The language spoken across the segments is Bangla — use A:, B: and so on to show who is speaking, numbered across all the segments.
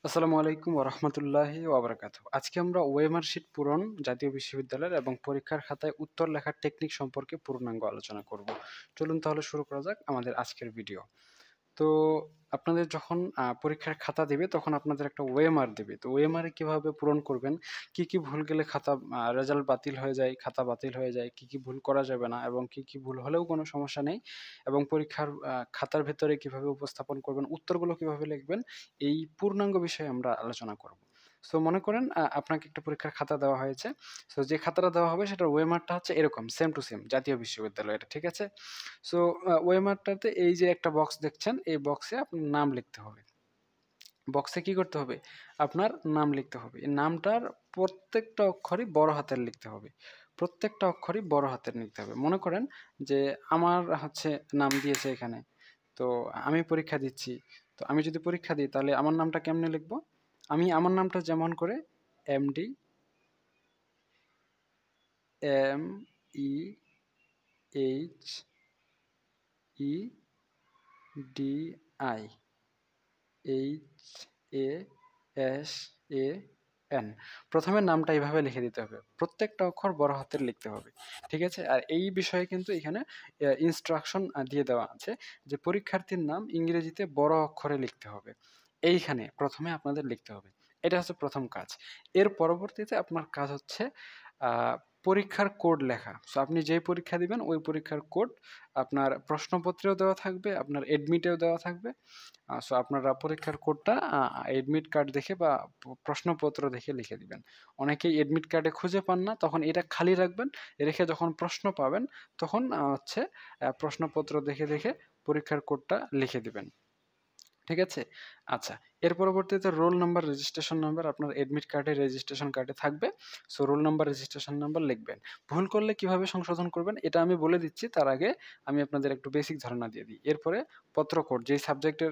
A: আসসালামু আলাইকুম ওয়া রাহমাতুল্লাহি ওয়া বারাকাতুহু। আজকে আমরা ওএমআর শিট পূরণ জাতীয় বিশ্ববিদ্যালয়ের এবং পরীক্ষার খাতায় উত্তর লেখার টেকনিক সম্পর্কে পূর্ণাঙ্গ আলোচনা করব। চলুন তাহলে শুরু করা যাক আমাদের আজকের ভিডিও। তো আপনাদের যখন পরীক্ষার খাতা দিবে তখন আপনাদের একটা ওএমআর দিবে। তো ওএমআর কিভাবে পূরণ করবেন, কি, কি ভুল গেলে খাতা রেজাল্ট বাতিল হয়ে যায়, খাতা বাতিল হয়ে যায়, কি, কি ভুল করা যাবে না এবং কি, কি ভুল হলেও কোনো সমস্যা নেই এবং পরীক্ষার খাতার ভেতরে কিভাবে উপস্থাপন করবেন, উত্তরগুলো কিভাবে লিখবেন, এই পূর্ণাঙ্গ বিষয়ে আমরা আলোচনা করব। সো মনে করেন আপনাকে একটা পরীক্ষার খাতা দেওয়া হয়েছে। সো যে খাতাটা দেওয়া হবে সেটার ওএমআরটা হচ্ছে এরকম সেম টু সেম জাতীয় বিশ্ববিদ্যালয়, এটা ঠিক আছে? সো ওএমআরটাতে এই যে একটা বক্স দেখছেন, এই বক্সে আপনার নাম লিখতে হবে। বক্সে কি করতে হবে? আপনার নাম লিখতে হবে। এই নামটার প্রত্যেকটা অক্ষরই বড় হাতের লিখতে হবে। প্রত্যেকটা অক্ষরই বড় হাতের লিখতে হবে। মনে করেন যে আমার হচ্ছে নাম দিয়েছে এখানে। তো আমি পরীক্ষা দিচ্ছি। তো আমি যদি পরীক্ষা দিই তাহলে আমার নামটা কেমনে লিখব? আমি আমার নামটা যেমন করে এমডি, এমইএইচ ইডিআই HASAN, প্রথমে নামটা এইভাবে লিখে দিতে হবে। প্রত্যেকটা অক্ষর বড় হাতের লিখতে হবে। ঠিক আছে? আর এই বিষয়ে কিন্তু এখানে ইনস্ট্রাকশন দিয়ে দেওয়া আছে যে পরীক্ষার্থীর নাম ইংরেজিতে বড় অক্ষরে লিখতে হবে। এইখানে প্রথমে আপনাদের লিখতে হবে। এটা হচ্ছে প্রথম কাজ। এর পরবর্তীতে আপনার কাজ হচ্ছে আ পরীক্ষার কোড লেখা। সো আপনি যেই পরীক্ষা দিবেন ওই পরীক্ষার কোড আপনার প্রশ্নপত্রেও দেওয়া থাকবে, আপনার এডমিটেও দেওয়া থাকবে। সো আপনারা পরীক্ষার কোডটা এডমিট কার্ড দেখে বা প্রশ্নপত্র দেখে লিখে দিবেন। অনেকেই এডমিট কার্ডে খুঁজে পান না, তখন এটা খালি রাখবেন। রেখে যখন প্রশ্ন পাবেন তখন হচ্ছে প্রশ্নপত্র দেখে দেখে পরীক্ষার কোডটা লিখে দিবেন। ঠিক আছে? আচ্ছা, এর পরবর্তীতে রোল নাম্বার, রেজিস্ট্রেশন নাম্বার আপনার এডমিট কার্ডে, রেজিস্ট্রেশন কার্ডে থাকবে। So roll number, registration number লিখবেন। ভুল করলে কিভাবে সংশোধন করবেন এটা আমি বলে দিচ্ছি। তার আগে আমি আপনাদের একটু বেসিক ধারণা দিয়ে দিই। এরপরে পত্র কোড, যেই সাবজেক্টের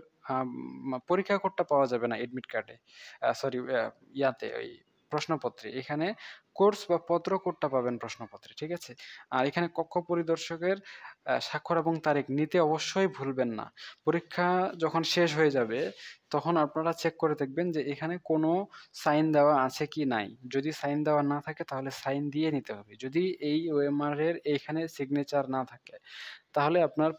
A: পরীক্ষা কোডটা পাওয়া যাবে না এডমিট কার্ডে, সরি ইয়াতে ওই প্রশ্নপত্রে। এখানে কোর্স বা পত্র কোডটা পাবেন প্রশ্নপত্রে। ঠিক আছে? আর এখানে কক্ষ পরিদর্শকের স্বাক্ষর এবং তারিখ নিতে অবশ্যই ভুলবেন না। পরীক্ষা যখন শেষ হয়ে যাবে তখন আপনারা চেক করে দেখবেন যে এখানে কোনো সাইন দেওয়া আছে কি নাই। যদি সাইন দেওয়া না থাকে তাহলে সাইন দিয়ে নিতে হবে। যদি এই ওএমআর এর এইখানে সিগনেচার না থাকে তাহলে আপনার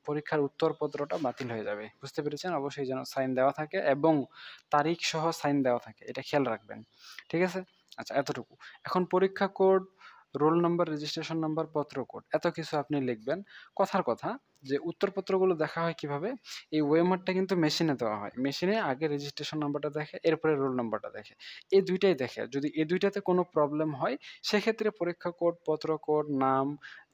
A: পরীক্ষার উত্তরপত্রটা বাতিল হয়ে যাবে। বুঝতে পেরেছেন? অবশ্যই যেন সাইন দেওয়া থাকে এবং তারিখ সহ সাইন দেওয়া থাকে। এটা খেয়াল রাখবেন। ঠিক আছে? আচ্ছা, এতটুকু। এখন পরীক্ষা code, roll number, registration number, পত্র কোড এত কিছু আপনি লিখবেন। কথার কথা যে উত্তরপত্রগুলো দেখা হয় কিভাবে? এই ওএমআরটা কিন্তু মেশিনে দেওয়া হয়। মেশিনে আগে রেজিস্ট্রেশন নাম্বারটা দেখে, এরপরে রোল নাম্বারটা দেখে। এই ২ টাই দেখে। যদি এই ২ টাতে কোনো প্রবলেম হয় সেক্ষেত্রে পরীক্ষা কোড, পত্র কোড, নাম,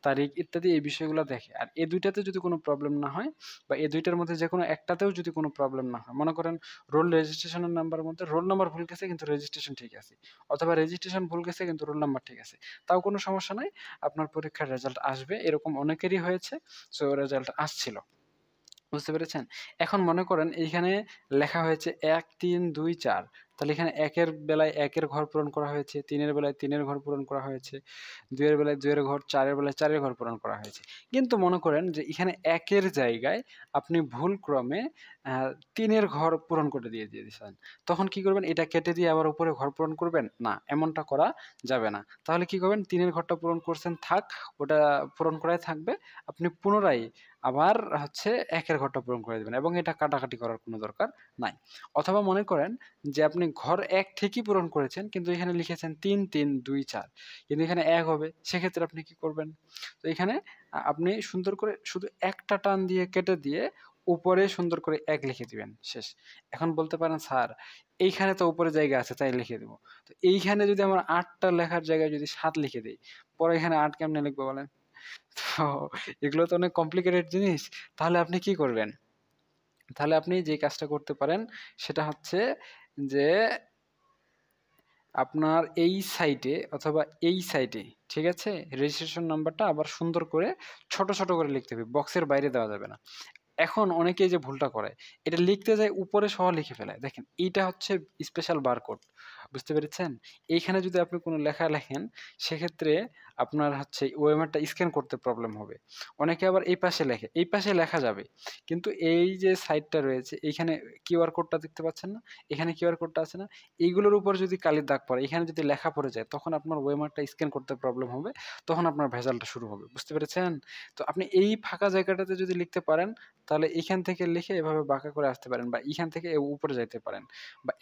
A: তারিখ ইত্যাদি এই বিষয়গুলো দেখে। আর এই ২ টাতে যদি কোনো প্রবলেম না হয় বা এই ২ টার মধ্যে যেকোনো একটাতেও যদি কোনো প্রবলেম না হয়, মনে করেন রোল রেজিস্ট্রেশনের নাম্বারের মধ্যে রোল নাম্বার ভুল গেছে কিন্তু রেজিস্ট্রেশন ঠিক আছে। অথবা রেজিস্ট্রেশন ভুল গেছে কিন্তু রোল নাম্বার ঠিক আছে। তাও কোনো সমস্যা নাই। আপনার পরীক্ষার রেজাল্ট আসবে। এরকম অনেকেরই হয়েছে। সো রেজাল্ট আসছিল। বুঝতে পেরেছেন? এখন মনে করেন এইখানে লেখা হয়েছে ১, ৩, ২, ৪। তাহলে এখানে ১ এর বেলায় ১ এর ঘর পূরণ করা হয়েছে, ৩ এর বেলায় ৩ এর ঘর পূরণ করা হয়েছে, ২ এর বেলায় ২ এর ঘর, ৪ এর বেলায় ৪ এর ঘর পূরণ করা হয়েছে। কিন্তু মনে করেন যে এখানে ১ এর জায়গায় আপনি ভুলক্রমে ৩ এর ঘর পূরণ করে দিয়েছেন। তখন কি করবেন? এটা কেটে দিয়ে আবার উপরে ঘর পূরণ করবেন? না, এমনটা করা যাবে না। তাহলে কি করবেন? ৩ এর ঘরটা পূরণ করছেন থাক, ওটা পূরণ করাই থাকবে। আপনি পুনরায় আবার হচ্ছে ১ এর ঘরটা পূরণ করে দিবেন এবং এটা কাটাকাটি করার কোনো দরকার নাই। অথবা মনে করেন যে আপনি ঘর ১ ঠিকই পূরণ করেছেন কিন্তু এখানে লিখেছেন ৩, ৩, ২, ৪ কিন্তু এখানে ১ হবে। সেক্ষেত্রে আপনি কি করবেন? তো এখানে আপনি সুন্দর করে শুধু একটা টান দিয়ে কেটে দিয়ে উপরে সুন্দর করে ১ লিখে দিবেন। শেষ। এখন বলতে পারেন, "স্যার এইখানে তো উপরে জায়গা আছে তাই লিখে দিব।" তো এইখানে যদি আমার ৮ টা লেখার জায়গায় যদি ৭ লিখে দেই, পরে এখানে ৮ কেমনে লিখবো বলেন? তো এগুলো তো অনেক কমপ্লিকেটেড জিনিস। তাহলে আপনি কি করবেন? তাহলে আপনি যে কাজটা করতে পারেন সেটা হচ্ছে যে আপনার এই সাইটে অথবা এই সাইটে, ঠিক আছে? রেজিস্ট্রেশন নাম্বারটা আবার সুন্দর করে ছোট, ছোট করে লিখতে হবে। বক্সের বাইরে দেওয়া যাবে না। এখন অনেকেই যে ভুলটা করে, এটা লিখতে যায় উপরে সহ লিখে ফেলে। দেখেন এইটা হচ্ছে স্পেশাল বারকোড। বুঝতে পেরেছেন? এইখানে যদি আপনি কোনো লেখা লেখেন, সেক্ষেত্রে আপনার হচ্ছে ওএমআরটা স্ক্যান করতে প্রবলেম হবে। অনেকে আবার এই পাশে লেখে, এই পাশে লেখা যাবে। কিন্তু এই যে সাইডটা রয়েছে, এইখানে কিউআর কোডটা দেখতে পাচ্ছেন না? এখানে কিউআর কোডটা আছে না? এইগুলোর উপর যদি কালির দাগ পড়ে, এখানে যদি লেখা পড়ে যায়, তখন আপনার ওএমআরটা স্ক্যান করতে প্রবলেম হবে। তখন আপনার ভেজালটা শুরু হবে। বুঝতে পেরেছেন? তো আপনি এই ফাঁকা জায়গাটাতে যদি লিখতে পারেন, তাহলে এইখান থেকে লিখে এভাবে বাঁকা করে আসতে পারেন, বা এইখান থেকে উপরে যাইতে পারেন। বা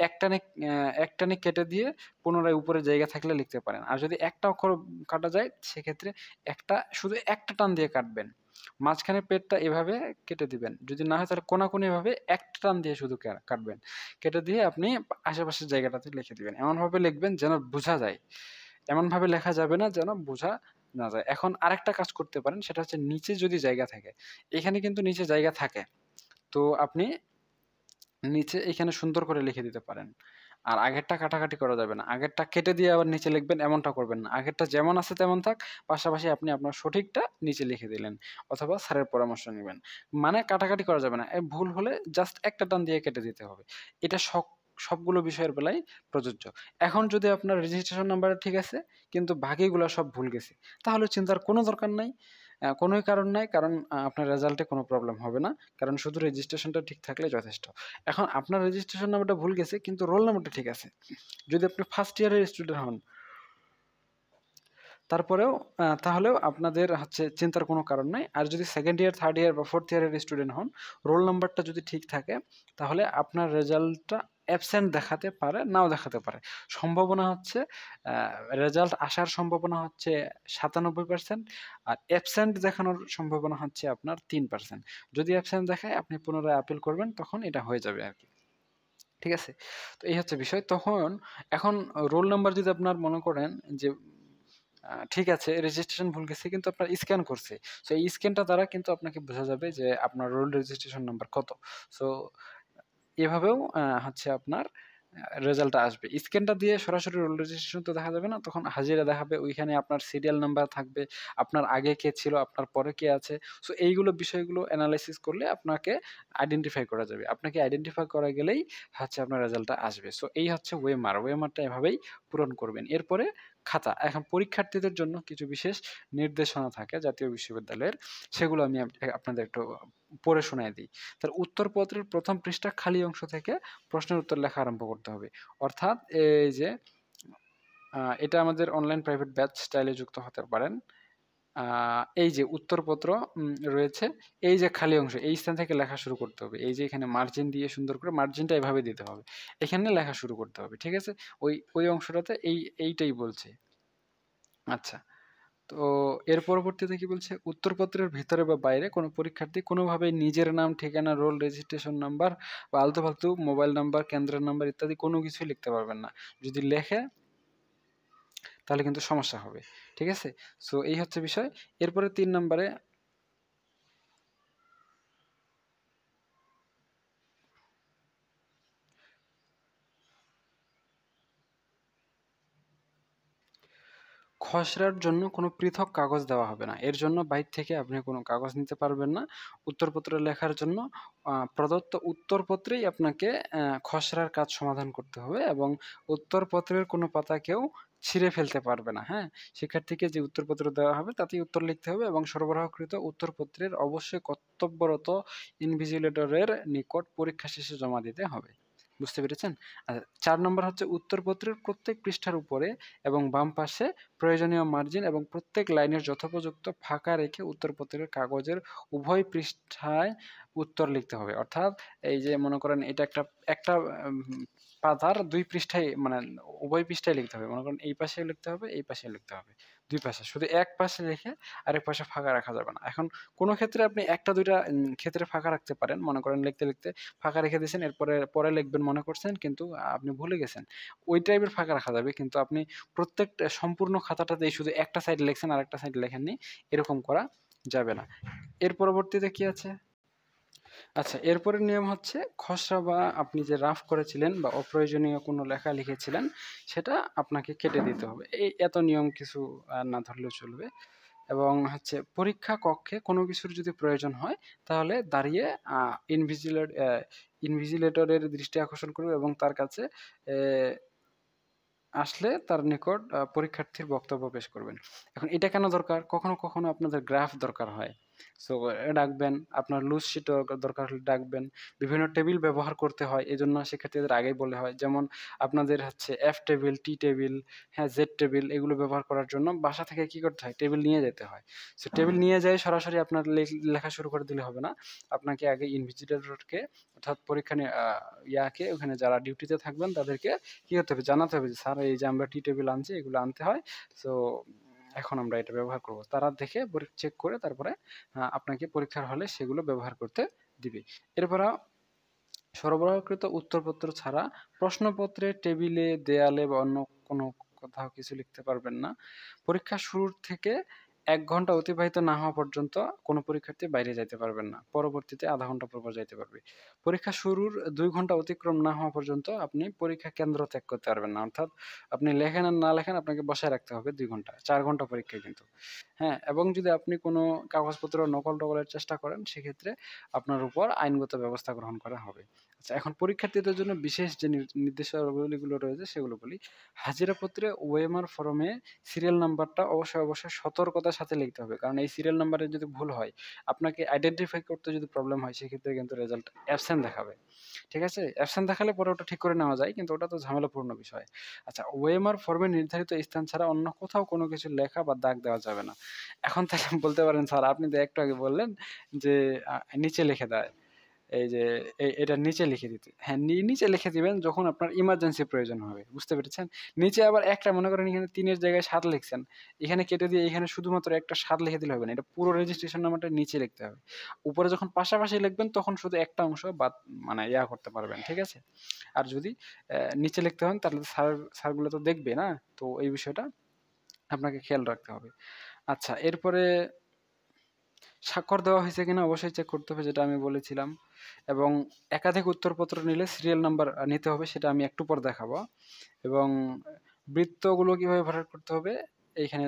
A: একটানে কেটে দিয়ে পুনরায় উপরে জায়গা থাকলে লিখতে পারেন। আর যদি একটা অক্ষর কাটা যায়, সেক্ষেত্রে শুধু একটা টান দিয়ে কাটবেন। মাঝখানে পেটটা এভাবে কেটে দিবেন। যদি না হয় তাহলে কোনাকুনি ভাবে একটা টান দিয়ে শুধু কাটবেন। কেটে দিয়ে আপনি আশেপাশের জায়গাটাতে লিখে দিবেন। এমনভাবে লিখবেন যেন বোঝা যায়। এমনভাবে লেখা যাবে না যেন বোঝা না যায়। এখন আরেকটা কাজ করতে পারেন, সেটা হচ্ছে নিচে যদি জায়গা থাকে। এখানে কিন্তু নিচে জায়গা থাকে। তো আপনি নিচে এখানে সুন্দর করে লিখে দিতে পারেন। আর আগেরটা কাটাকাটি করা যাবে না। আগেরটা কেটে দিয়ে আবার নিচে লিখবেন, এমনটা করবেন না। আগেরটা যেমন আছে তেমন থাক, পাশাপাশি আপনি আপনার সঠিকটা নিচে লিখে দিলেন, অথবা স্যারের পরামর্শ নিবেন। মানে কাটাকাটি করা যাবে না। ভুল হলে জাস্ট একটা টান দিয়ে কেটে দিতে হবে। এটা সবগুলো বিষয়ের বেলায় প্রযোজ্য। এখন যদি আপনার রেজিস্ট্রেশন নাম্বারটা ঠিক আছে, কিন্তু বাকিগুলা সব ভুল গেছে, তাহলে চিন্তার কোনো দরকার নাই। কোনোই কারণ নাই। কারণ আপনার রেজাল্টে কোনো প্রবলেম হবে না। কারণ শুধু রেজিস্ট্রেশনটা ঠিক থাকলে যথেষ্ট। এখন আপনার রেজিস্ট্রেশন নাম্বারটা ভুল গেছে, কিন্তু রোল নাম্বারটা ঠিক আছে। যদি আপনি ফার্স্ট ইয়ারের স্টুডেন্ট হন, তারপরেও তাহলেও আপনাদের হচ্ছে চিন্তার কোনো কারণ নাই। আর যদি সেকেন্ড ইয়ার, থার্ড ইয়ার বা ফোর্থ ইয়ারের স্টুডেন্ট হন, রোল নাম্বারটা যদি ঠিক থাকে, তাহলে আপনার রেজাল্টটা অ্যাবসেন্ট দেখাতে পারে, নাও দেখাতে পারে। সম্ভাবনা হচ্ছে রেজাল্ট আসার সম্ভাবনা হচ্ছে ৯৭%, আর অ্যাবসেন্ট দেখানোর সম্ভাবনা হচ্ছে আপনার ৩%। যদি অ্যাবসেন্ট দেখায়, আপনি পুনরায় আপিল করবেন, তখন এটা হয়ে যাবে আরকি। ঠিক আছে? তো এই হচ্ছে বিষয়। এখন রোল নাম্বার যদি আপনার মনে করেন যে ঠিক আছে, রেজিস্ট্রেশন ভুল গেছে, কিন্তু আপনার স্ক্যান করছে। সো এই স্ক্যানটা দ্বারা কিন্তু আপনাকে বোঝা যাবে যে আপনার রোল রেজিস্ট্রেশন নাম্বার কত। সো এভাবেও হচ্ছে আপনার রেজাল্টটা আসবে। স্ক্যানটা দিয়ে সরাসরি রোল রেজিস্ট্রেশন তো দেখা যাবে না। তখন হাজিরা দেখাবে। ওইখানে আপনার সিরিয়াল নাম্বার থাকবে। আপনার আগে কে ছিল, আপনার পরে কে আছে। সো এইগুলো বিষয়গুলো এনালাইসিস করলে আপনাকে আইডেন্টিফাই করা যাবে। আপনাকে আইডেন্টিফাই করা গেলেই হচ্ছে আপনার রেজাল্টটা আসবে। সো এই হচ্ছে ওয়েমার। ওয়েমারটা এভাবেই পূরণ করবেন। এরপরে খাতা। এখন পরীক্ষার্থীদের জন্য কিছু বিশেষ নির্দেশনা থাকে জাতীয় বিশ্ববিদ্যালয়ের। সেগুলো আমি আপনাদের একটু পড়ে শোনায় দিই। তার উত্তরপত্রের ১ম পৃষ্ঠা খালি অংশ থেকে প্রশ্নের উত্তর লেখা আরম্ভ করতে হবে। অর্থাৎ এই যে এটা আমাদের অনলাইন প্রাইভেট ব্যাচ স্টাইলে যুক্ত হতে পারেন। আ এই যে উত্তরপত্র রয়েছে, এই যে খালি অংশ, এই স্থান থেকে লেখা শুরু করতে হবে। এই যে এখানে মার্জিন দিয়ে সুন্দর করে মার্জিনটা এভাবে দিতে হবে। এখানে লেখা শুরু করতে হবে। ঠিক আছে? ওই অংশটাতে এইটাই বলছে। আচ্ছা। তো এর পরবর্তীতে কি বলছে? উত্তরপত্রের ভিতরে বা বাইরে কোনো পরীক্ষার্থী কোনোভাবেই নিজের নাম, ঠিকানা, রোল, রেজিস্ট্রেশন নাম্বার বা আলতু-ফালতু মোবাইল নাম্বার, কেন্দ্রের নাম্বার ইত্যাদি কোনো কিছুই লিখতে পারবেন না। যদি লেখে, তাহলে কিন্তু সমস্যা হবে। ঠিক আছে? সো এই হচ্ছে বিষয়। এরপরে ৩ নাম্বারে খসড়ার জন্য কোনো পৃথক কাগজ দেওয়া হবে না। এর জন্য বাইর থেকে আপনি কোনো কাগজ নিতে পারবেন না। উত্তরপত্র লেখার জন্য প্রদত্ত উত্তরপত্রেই আপনাকে খসড়ার কাজ সমাধান করতে হবে, এবং উত্তরপত্রের কোনো পাতা কেউ ছিঁড়ে ফেলতে পারবে না। হ্যাঁ? শিক্ষার্থীকে যে উত্তরপত্র দেওয়া হবে তাতেই উত্তর লিখতে হবে, এবং সরবরাহকৃত উত্তরপত্রের অবশ্যই কর্তব্যরত ইনভিজিলেটরের নিকট পরীক্ষা শেষে জমা দিতে হবে। বুঝতে পেরেছেন? ৪ নম্বর হচ্ছে উত্তরপত্রের প্রত্যেক পৃষ্ঠার উপরে এবং বাম পাশে প্রয়োজনীয় মার্জিন এবং প্রত্যেক লাইনের যথোপযুক্ত ফাঁকা রেখে উত্তরপত্রের কাগজের উভয় পৃষ্ঠায় উত্তর লিখতে হবে। অর্থাৎ এই যে মনে করেন এটা একটা একটা পাতার ২ পৃষ্ঠায়, মানে উভয় পৃষ্ঠায় লিখতে হবে। মনে করেন এই পাশেও লিখতে হবে, এই পাশেও লিখতে হবে। ২ পাশে। শুধু এক পাশে লিখে আরেক পাশে ফাঁকা রাখা যাবে না। এখন কোন ক্ষেত্রে আপনি ১ টা ২ টা ক্ষেত্রে ফাঁকা রাখতে পারেন। মনে করেন লিখতে ফাঁকা রেখে দিয়েছেন, পরে লিখবেন মনে করছেন, কিন্তু আপনি ভুলে গেছেন। ওই টাইপের ফাঁকা রাখা যাবে। কিন্তু আপনি প্রত্যেকটা সম্পূর্ণ খাতাটাতেই শুধু একটা সাইড লিখছেন, আরেকটা সাইড লেখেননি, এরকম করা যাবে না। এর পরবর্তীতে কি আছে? আচ্ছা, এরপরের নিয়ম হচ্ছে খসড়া বা আপনি যে রাফ করেছিলেন বা অপ্রয়োজনীয় কোনো লেখা লিখেছিলেন, সেটা আপনাকে কেটে দিতে হবে। এত নিয়ম কিছু না ধরলেও চলবে। এবং হচ্ছে পরীক্ষা কক্ষে কোনো কিছুর যদি প্রয়োজন হয়, তাহলে দাঁড়িয়ে আ ইনভিজিলেট অ্যা ইনভিজিলেটরের দৃষ্টি আকর্ষণ করবে এবং তার কাছে অ্যা আসলে তার নিকট পরীক্ষার্থীর বক্তব্য পেশ করবেন। এখন এটা কেন দরকার? কখনো, কখনো আপনাদের গ্রাফ দরকার হয়। সো ডাকবেন, আপনার লুজ শিটও দরকার হলে ডাকবেন। বিভিন্ন টেবিল ব্যবহার করতে হয়। এজন্য শিক্ষার্থীদের আগেই বলা হয়। যেমন আপনাদের হচ্ছে এফ টেবিল, টি টেবিল, হ্যাঁ, জেড টেবিল এগুলো ব্যবহার করার জন্য বাসা থেকে কি করতে হয়? টেবিল নিয়ে যেতে হয়। সো টেবিল নিয়ে যেয়ে সরাসরি আপনার লেখা শুরু করে দিলে হবে না। আপনাকে আগে ইনভিজিলেটরকে অর্থাৎ পরীক্ষা ইয়াকে ওখানে যারা ডিউটিতে থাকবেন তাদেরকে কি করতে হবে? জানাতে হবে যে, "স্যার এই যে আমরা টি টেবিল আনছি, এগুলো আনতে হয়। সো এখন আমরা এটা ব্যবহার করব।" তারা দেখে চেক করে তারপরে আপনাকে পরীক্ষার হলে সেগুলো ব্যবহার করতে দিবে। এরপরে সরবরাহকৃত উত্তরপত্র ছাড়া প্রশ্নপত্রে, টেবিলে, দেয়ালে বা অন্য কোনো কোথাও কিছু লিখতে পারবেন না। পরীক্ষা শুরুর থেকে ১ ঘন্টা অতিবাহিত না হওয়া পর্যন্ত কোনো পরীক্ষার্থী বাইরে যাইতে পারবেন না। পরবর্তীতে ০.৫ ঘন্টা পর, পর যাইতে পারবে। পরীক্ষা শুরুর ২ ঘন্টা অতিক্রম না হওয়া পর্যন্ত আপনি পরীক্ষা কেন্দ্র ত্যাগ করতে পারবেন না। অর্থাৎ আপনি লেখেন আর না লেখেন আপনাকে বসায় রাখতে হবে ২ ঘন্টা। ৪ ঘন্টা পরীক্ষা কিন্তু। হ্যাঁ? এবং যদি আপনি কোনো কাগজপত্র নকল-টকলের চেষ্টা করেন সেক্ষেত্রে আপনার উপর আইনগত ব্যবস্থা গ্রহণ করা হবে। আচ্ছা, এখন পরীক্ষার্থীদের জন্য বিশেষ যে নির্দেশাবলীগুলো রয়েছে সেগুলো বলি। হাজিরাপত্রে ওএমআর ফরমে সিরিয়াল নাম্বারটা অবশ্যই, অবশ্যই সতর্কতার সাথে লিখতে হবে। কারণ এই সিরিয়াল নাম্বারে যদি ভুল হয়, আপনাকে আইডেন্টিফাই করতে যদি প্রবলেম হয় সেক্ষেত্রে কিন্তু রেজাল্ট অ্যাবসেন্ট দেখাবে। ঠিক আছে? অ্যাবসেন্ট দেখালে পরে ওটা ঠিক করে নেওয়া যায় কিন্তু ওটা তো ঝামেলাপূর্ণ বিষয়। আচ্ছা, ওএমআর ফরমে নির্ধারিত স্থান ছাড়া অন্য কোথাও কোনো কিছু লেখা বা দাগ দেওয়া যাবে না। এখন তাহলে বলতে পারেন, "স্যার আপনি তো একটু আগে বললেন যে নিচে লিখে দেয়।" এই যে এটার নিচে লিখে দিতে। হ্যাঁ, নিচে লিখে দিবেন যখন আপনার ইমার্জেন্সি প্রয়োজন হবে। বুঝতে পেরেছেন? নিচে আবার একটা মনে করেন এখানে ৩ এর জায়গায় ৭ লিখছেন। এখানে কেটে দিয়ে এখানে শুধুমাত্র একটা ৭ লিখে দিলে হবে না। এটা পুরো রেজিস্ট্রেশন নাম্বারটা নিচে লিখতে হবে। উপরে যখন পাশাপাশি লিখবেন তখন শুধু একটা অংশ বাদ মানে করতে পারবেন। ঠিক আছে? আর যদি নিচে লিখতে হয় তাহলে তো স্যারগুলো তো দেখবে না? তো এই বিষয়টা আপনাকে খেয়াল রাখতে হবে। আচ্ছা, এরপরে স্বাক্ষর দেওয়া হয়েছে কিনা অবশ্যই চেক করতে হবে যেটা আমি বলেছিলাম। এবং একাধিক উত্তরপত্র নিলে সিরিয়াল নাম্বার নিতে হবে সেটা আমি একটু পর দেখাবো। এবং বৃত্তগুলো কিভাবে ভরাট করতে হবে এইখানে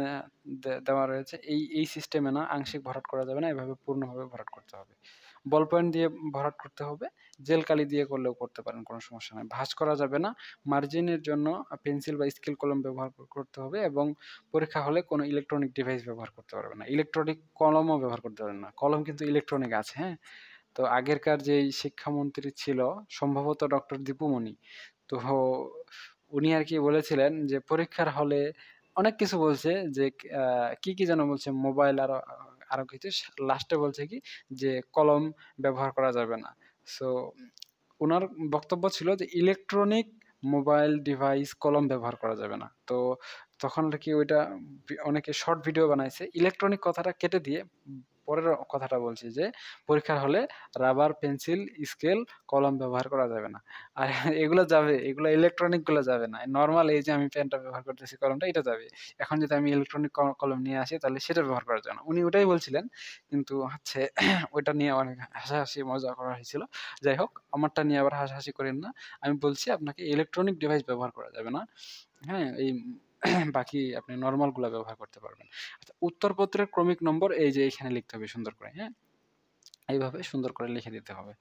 A: দেওয়া রয়েছে। এই সিস্টেমে না, আংশিক ভরাট করা যাবে না, এভাবে পূর্ণভাবে ভরাট করতে হবে। বল পয়েন্ট দিয়ে ভরাট করতে হবে। জেল কালি দিয়ে করলেও করতে পারেন, কোনো সমস্যা নাই। ভাঁজ করা যাবে না। মার্জিনের জন্য পেন্সিল বা স্কেল কলম ব্যবহার করতে হবে এবং পরীক্ষা হলে কোনো ইলেকট্রনিক ডিভাইস ব্যবহার করতে পারবেন না। ইলেকট্রনিক কলমও ব্যবহার করতে পারবেন না। কলম কিন্তু ইলেকট্রনিক আছে, হ্যাঁ? তো আগেরকার যেই শিক্ষামন্ত্রী ছিল সম্ভবত ডক্টর দীপু মনি। তো উনি আরকি বলেছিলেন যে পরীক্ষার হলে অনেক কিছু বলছে যে কি যেন বলছে মোবাইল আরো কিছু লাস্টে বলছে কি যে কলম ব্যবহার করা যাবে না। সো উনার বক্তব্য ছিল যে ইলেকট্রনিক মোবাইল ডিভাইস কলম ব্যবহার করা যাবে না। তো তখন আরকি ওইটা অনেকে শর্ট ভিডিও বানাইছে। ইলেকট্রনিক কথাটা কেটে দিয়ে পরের কথাটা বলছি যে পরীক্ষার হলে রাবার, পেন্সিল, স্কেল, কলম ব্যবহার করা যাবে না। আর এগুলো যাবে, এগুলো ইলেকট্রনিক গুলো যাবে না। নরমাল এই যে আমি পেনটা ব্যবহার করতেছি, কলমটা এটা যাবে। এখন যদি আমি ইলেকট্রনিক কলম নিয়ে আসি তাহলে সেটা ব্যবহার করা যাবে না। উনি ওটাই বলছিলেন। কিন্তু হচ্ছে ওইটা নিয়ে অনেক হাসাহাসি মজা করা হয়েছিল। যাই হোক, আমারটা নিয়ে আবার হাসাহাসি করেন না। আমি বলছি আপনাকে ইলেকট্রনিক ডিভাইস ব্যবহার করা যাবে না। হ্যাঁ? এই বাকি আপনি নরমাল গুলা ব্যবহার করতে পারবেন। আচ্ছা, উত্তরপত্রের ক্রমিক নম্বর এই যে এখানে লিখতে হবে সুন্দর করে, হ্যাঁ? এইভাবে সুন্দর করে লিখে দিতে হবে।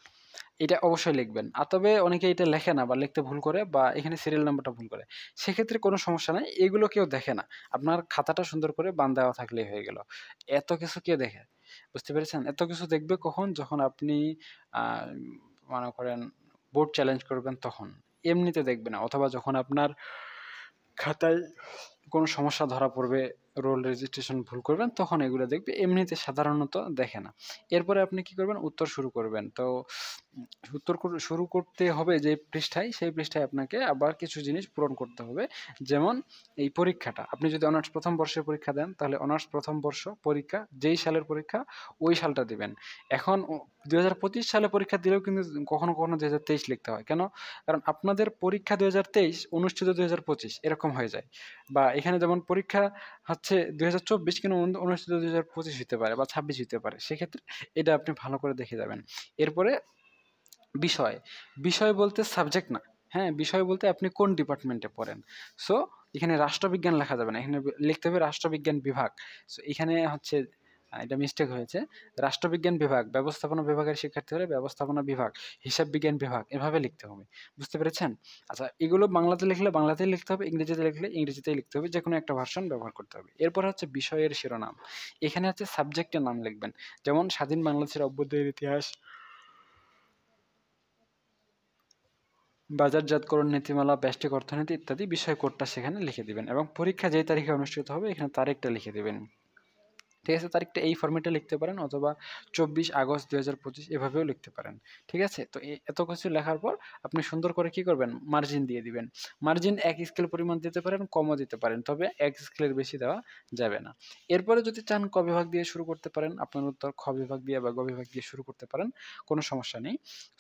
A: এটা অবশ্যই লিখবেন। আর তবে অনেকে এটা লেখে না বা লিখতে ভুল করে বা এখানে সিরিয়াল নাম্বারটা ভুল করে। সেক্ষেত্রে কোনো সমস্যা নাই। এগুলো কেউ দেখে না। আপনার খাতাটা সুন্দর করে বান দেওয়া থাকলেই হয়ে গেল। এত কিছু কে দেখে? বুঝতে পেরেছেন? এত কিছু দেখবে কখন? যখন আপনি আ মনে করেন বোর্ড চ্যালেঞ্জ করবেন তখন। এমনিতে দেখবে না। অথবা যখন আপনার খাতায় কোনো সমস্যা ধরা পড়বে, রোল রেজিস্ট্রেশন ভুল করবেন, তখন এগুলো দেখবে। এমনিতে সাধারণত দেখে না। এরপরে আপনি কি করবেন? উত্তর শুরু করবেন। তো উত্তর শুরু করতে হবে যে পৃষ্ঠায়, সেই পৃষ্ঠায় আপনাকে আবার কিছু জিনিস পূরণ করতে হবে। যেমন এই পরীক্ষাটা। আপনি যদি অনার্স ১ম বর্ষের পরীক্ষা দেন, তাহলে অনার্স ১ম বর্ষ পরীক্ষা, যেই সালের পরীক্ষা, ওই সালটা দিবেন। এখন ২০২৫ সালে পরীক্ষা দিলেও কিন্তু কখনো, কখনো ২০২৩ লিখতে হয়। কেন? কারণ আপনাদের পরীক্ষা ২০২৩, অনুষ্ঠিত ২০২৫ এরকম হয়ে যায়। বা এখানে যেমন পরীক্ষা হচ্ছে ২০২৪ কিন্তু অনুষ্ঠিত ২০২৫ হইতে পারে বা ২৬ হইতে পারে। সেক্ষেত্রে এটা আপনি ভালো করে দেখে যাবেন। এরপরে বিষয়। বিষয় বলতে সাবজেক্ট না। হ্যাঁ? বিষয় বলতে আপনি কোন ডিপার্টমেন্টে পড়েন। সো এখানে রাষ্ট্রবিজ্ঞান লেখা যাবে না। এখানে লিখতে হবে রাষ্ট্রবিজ্ঞান বিভাগ। সো এখানে হচ্ছে এটা মিস্টেক হয়েছে। রাষ্ট্রবিজ্ঞান বিভাগ, ব্যবস্থাপনা বিভাগের শিক্ষার্থী হলে ব্যবস্থাপনা বিভাগ, হিসাব বিজ্ঞান বিভাগ এভাবে লিখতে হবে। বুঝতে পেরেছেন? আচ্ছা, এগুলো বাংলাতে লিখলে বাংলাতেই লিখতে হবে, ইংরেজিতে লিখলে ইংরেজিতেই লিখতে হবে। যেকোনো একটা ভার্সন ব্যবহার করতে হবে। এরপর হচ্ছে বিষয়ের শিরোনাম। এখানে হচ্ছে সাবজেক্টের নাম লিখবেন। যেমন স্বাধীন বাংলাদেশের অভ্যুদয়ের ইতিহাস, বাজারজাতকরণ নীতিমালা, ব্যষ্টিক অর্থনীতি ইত্যাদি বিষয় কোডটা সেখানে লিখে দিবেন এবং পরীক্ষা যেই তারিখে অনুষ্ঠিত হবে এখানে তারিখটা লিখে দিবেন। ঠিক আছে? তারিখটা এই ফরম্যাটে লিখতে পারেন অথবা ২৪ আগস্ট ২০২৫ এভাবেও লিখতে পারেন। ঠিক আছে? তো এত কিছু লেখার পর আপনি সুন্দর করে কি করবেন? মার্জিন দিয়ে দিবেন। মার্জিন ১ স্কেল পরিমাণ দিতে পারেন, কমও দিতে পারেন। তবে ১ স্কেলের বেশি দেওয়া যাবে না। এরপরে যদি চান ক বিভাগ দিয়ে শুরু করতে পারেন। আপনার উত্তর খ বিভাগ দিয়ে বা গ বিভাগ দিয়ে শুরু করতে পারেন। কোনো সমস্যা নেই।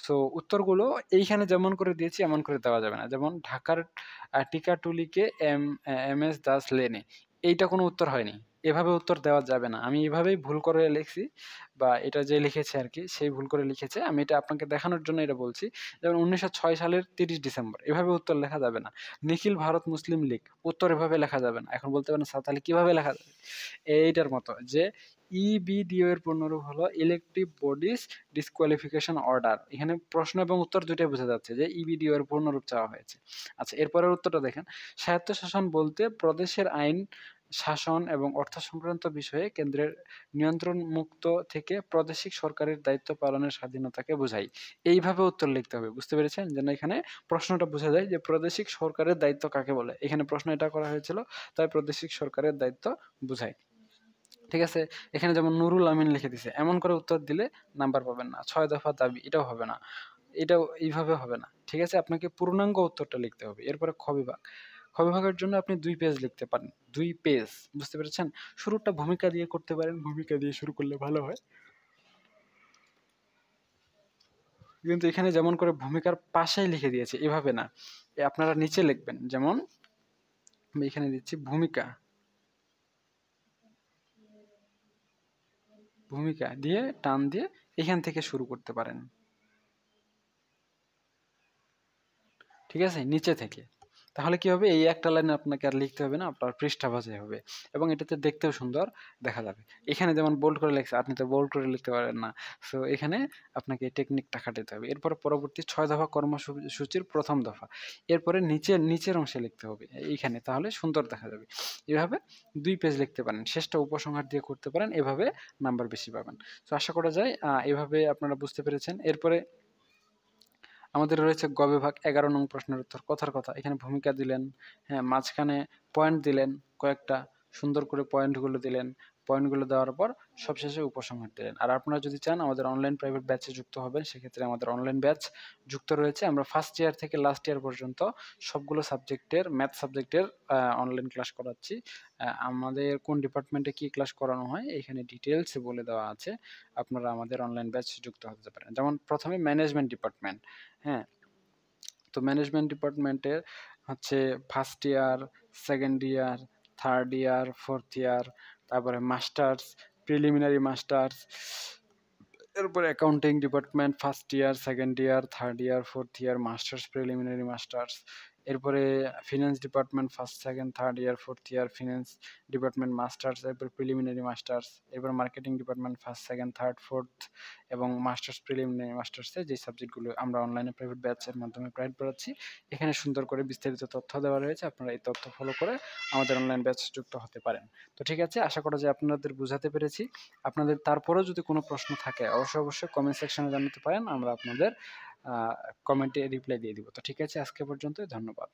A: সো উত্তরগুলো এইখানে যেমন করে দিয়েছি এমন করে দেওয়া যাবে না। যেমন ঢাকার টিকাটুলিকে এম.এস. দাস লেনে। এইটা কোনো উত্তর হয়নি। এভাবে উত্তর দেওয়া যাবে না। আমি এভাবেই ভুল করে লিখছি বা এটা যে লিখেছে আরকি সেই ভুল করে লিখেছে। আমি এটা আপনাকে দেখানোর জন্য এটা বলছি। যেমন ১৯০৬ সালের ৩০ ডিসেম্বর এভাবে উত্তর লেখা যাবে না। নিখিল ভারত মুসলিম লীগ উত্তর এভাবে লেখা যাবে না। এখন বলতে পারেন স্যার তাহলে কিভাবে লেখা যাবে? এইটার মতো যে ইবিডিও এর পূর্ণরূপ হলো ইলেকটিভ বডিজ ডিসকোয়ালিফিকেশন অর্ডার। এখানে প্রশ্ন এবং উত্তর দুইটাই বোঝা যাচ্ছে যে ইবিডিও এর পূর্ণরূপ চাওয়া হয়েছে। আচ্ছা, এরপরের উত্তরটা দেখেন। স্বায়ত্তশাসন বলতে প্রদেশের আইন শাসন এবং অর্থ সংক্রান্ত বিষয়ে কেন্দ্রের নিয়ন্ত্রণ মুক্ত থেকে প্রাদেশিক সরকারের দায়িত্ব পালনের স্বাধীনতাকে বোঝায়। এইভাবে উত্তর লিখতে হবে। বুঝতে পেরেছেন? যেন এখানে প্রশ্নটা বোঝা যায় যে প্রাদেশিক সরকারের দায়িত্ব কাকে বলে। এখানে প্রশ্ন এটা করা হয়েছিল, তাই প্রাদেশিক সরকারের দায়িত্ব বোঝায়। ঠিক আছে? এখানে যেমন নুরুল আমিন লিখে দিছে। এমন করে উত্তর দিলে নাম্বার পাবেন না। ৬ দফা দাবি এটাও হবে না। এটাও এইভাবে হবে না। ঠিক আছে? আপনাকে পূর্ণাঙ্গ উত্তরটা লিখতে হবে। এরপরে খ বিভাগ। খ বিভাগের জন্য আপনি ২ পেজ লিখতে পারেন। ২ পেজ। বুঝতে পেরেছেন? শুরুটা ভূমিকা দিয়ে করতে পারেন। ভূমিকা দিয়ে শুরু করলে ভালো হয়। কিন্তু এখানে যেমন করে ভূমিকার পাশেই লিখে দিয়েছে, এভাবে না। আপনারা নিচে লিখবেন। যেমন আমি এখানে দিচ্ছি ভূমিকা। ভূমিকা দিয়ে টান দিয়ে এখান থেকে শুরু করতে পারেন। ঠিক আছে? নিচে থেকে। তাহলে কি হবে? এই একটা লাইন আপনাকে আর লিখতে হবে না, আপনার পৃষ্ঠা ভাঁজাই হবে এবং এটাতে দেখতেও সুন্দর দেখা যাবে। এখানে যেমন বোল্ড করে লেখছে, আপনি তো বোল্ড করে লিখতে পারেন না। সো এখানে আপনাকে এই টেকনিকটা খাটাতে হবে। এরপরে পরবর্তী ৬ দফা কর্মসূচির ১ম দফা। এরপরে নিচের অংশে লিখতে হবে এইখানে, তাহলে সুন্দর দেখা যাবে। এভাবে ২ পেজ লিখতে পারেন। শেষটা উপসংহার দিয়ে করতে পারেন। এভাবে নাম্বার বেশি পাবেন। সো আশা করা যায় এভাবে আপনারা বুঝতে পেরেছেন। এরপরে আমাদের রয়েছে গ বিভাগ ১১ নং প্রশ্নের উত্তর কথার কথা। এখানে ভূমিকা দিলেন, হ্যাঁ, মাঝখানে পয়েন্ট দিলেন কয়েকটা, সুন্দর করে পয়েন্টগুলো দিলেন। পয়েন্টগুলো দেওয়ার পর সবশেষে উপসংহার দিলেন। আর আপনারা যদি চান আমাদের অনলাইন প্রাইভেট ব্যাচে যুক্ত হবেন, সেক্ষেত্রে আমাদের অনলাইন ব্যাচ যুক্ত রয়েছে। আমরা ফার্স্ট ইয়ার থেকে লাস্ট ইয়ার পর্যন্ত সবগুলো সাবজেক্টের, ম্যাথ সাবজেক্টের অনলাইন ক্লাস করাচ্ছি। আমাদের কোন ডিপার্টমেন্টে কি ক্লাস করানো হয় এখানে ডিটেইলসে বলে দেওয়া আছে। আপনারা আমাদের অনলাইন ব্যাচ যুক্ত হতে পারেন। যেমন ১ম এ ম্যানেজমেন্ট ডিপার্টমেন্ট, হ্যাঁ? তো ম্যানেজমেন্ট ডিপার্টমেন্টের হচ্ছে first year, second year, third year, fourth year, তারপরে মাস্টার্স, প্রিলিমিনারি মাস্টার্স, এরপরে accounting department first year, second year, third year, fourth year, masters, preliminary masters. এরপরে finance department first, second, third year, fourth year, finance department masters, এরপর প্রিলিমিনারি মাস্টার্স। এরপর marketing department first, second, third, fourth এবং মাস্টার্স, প্রিলিমিনারি মাস্টার্সে যে সাবজেক্টগুলো আমরা অনলাইনে প্রাইভেট ব্যাচের মাধ্যমে প্রাইভেট পড়াচ্ছি, এখানে সুন্দর করে বিস্তারিত তথ্য দেওয়া রয়েছে। আপনারা এই তথ্য ফলো করে আমাদের অনলাইন ব্যাচ যুক্ত হতে পারেন। তো ঠিক আছে, আশা করা যায় আপনাদের বুঝাতে পেরেছি। আপনাদের তারপরেও যদি কোনো প্রশ্ন থাকে অবশ্যই কমেন্ট সেকশনে জানাতে পারেন। আমরা আপনাদের কমেন্টে রিপ্লাই দিয়ে দিব। তো ঠিক আছে, আজকে পর্যন্তই। ধন্যবাদ।